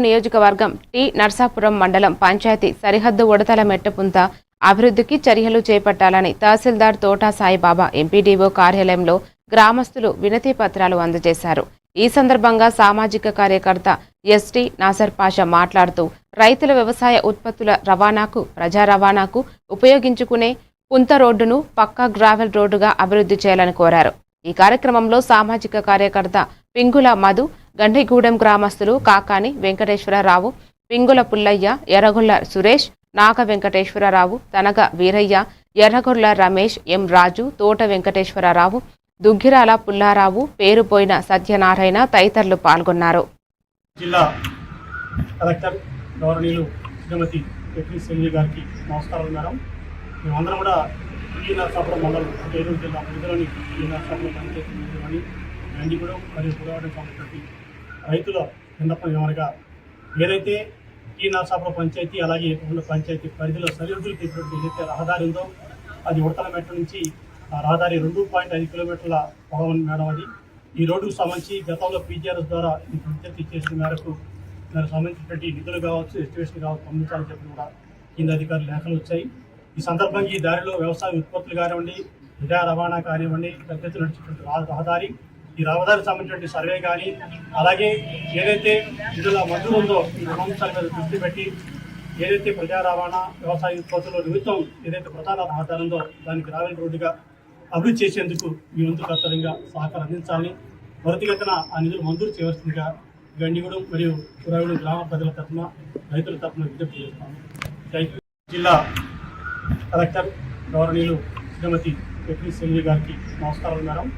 నియోజకవర్గం టి నర్సాపురం మండలం పంచాయతీ సరిహద్దు ఉడతల మెట్టపుంత అభివృద్ధికి చర్యలు చేపట్టాలని తహసీల్దార్ తోటా సాయిబాబా ఎంపీడీఓ కార్యాలయంలో గ్రామస్తులు వినతి పత్రాలు అందజేశారు. ఈ సందర్భంగా సామాజిక కార్యకర్త ఎస్టీ నాసర్ పాషా మాట్లాడుతూ రైతుల వ్యవసాయ ఉత్పత్తుల రవాణాకు, ప్రజా రవాణాకు ఉపయోగించుకునే పుంత రోడ్డును పక్కా గ్రావెల్ రోడ్డుగా అభివృద్ధి చేయాలని కోరారు. ఈ కార్యక్రమంలో సామాజిక కార్యకర్త పింగుల మధు, గండిగూడెం గ్రామస్తులు కాకాని వెంకటేశ్వరరావు, పింగుల పుల్లయ్య, ఎర్రగొల్ల సురేష్, నాగ వెంకటేశ్వరరావు, తనగ వీరయ్య, ఎర్రగొల్ల రమేష్, ఎం రాజు, తోట వెంకటేశ్వరరావు, దుగ్గిరాల పుల్లారావు, పేరుపోయిన సత్యనారాయణ తదితరులు పాల్గొన్నారు. జిల్లా కలెక్టర్ గౌరవనీయులు శ్రీమతి సెల్వి గారికి నమస్కారాలు మేడం. మేమందరం కూడా ఈ నర్సాపురం మండలం ఏలూరు జిల్లా పరిధిలోని ఈ నర్సాపురం పంచాయతీ గండిగూడెం మరియు పురవాడకు సంబంధించినటువంటి రైతుల విన్నపం ఏమనగా, ఏదైతే ఈ నర్సాపురం పంచాయతీ అలాగే ఉన్న పంచాయతీ పరిధిలో సరిహద్దులు తీసినటువంటి ఏదైతే రహదారి ఉందో అది ఉడతల మెట్ట నుంచి ఆ రహదారి 2.5 కిలోమీటర్ల పొడవు మేడం. అది ఈ రోడ్డుకు సంబంధించి గతంలో పీజీఆర్ఎస్ ద్వారా విజ్ఞప్తి చేసిన మేరకు దానికి సంబంధించినటువంటి నిధులు కావచ్చు, ఎస్టిమేషన్ కావచ్చు పంపించాలని చెప్పి కూడా కింద అధికారులు లేఖలు వచ్చాయి. ఈ సందర్భంగా ఈ దారిలో వ్యవసాయ ఉత్పత్తులు కానివ్వండి, ప్రజా రవాణా కానివ్వండి, పెద్ద ఎత్తున నడిచేటువంటి రహదారి, ఈ రహదారికి సంబంధించినటువంటి సర్వే కానీ అలాగే ఏదైతే ఇందులో మంజూరు ఉందో ఈ అంశాల మీద దృష్టి పెట్టి ఏదైతే ప్రజా రవాణా వ్యవసాయ ఉత్పత్తుల నిమిత్తం ఏదైతే ప్రధాన రహదారి ఉందో దానికి గ్రావెల్ రోడ్డుగా అభివృద్ధి చేసేందుకు మీ వంతు కర్తవ్యంగా సహకారం అందించాలని, త్వరితగతిన ఆ నిధులు మంజూరు చేయవలసిందిగా గండిగూడెం మరియు పురగూడెం గ్రామ ప్రజల తరఫున, రైతుల తరఫున విజ్ఞప్తి చేస్తాను. Thank you. జిల్లా కలెక్టర్ గౌరవనీయులు శ్రీమతి సెల్వి గారికి నమస్కారాలు మేడం.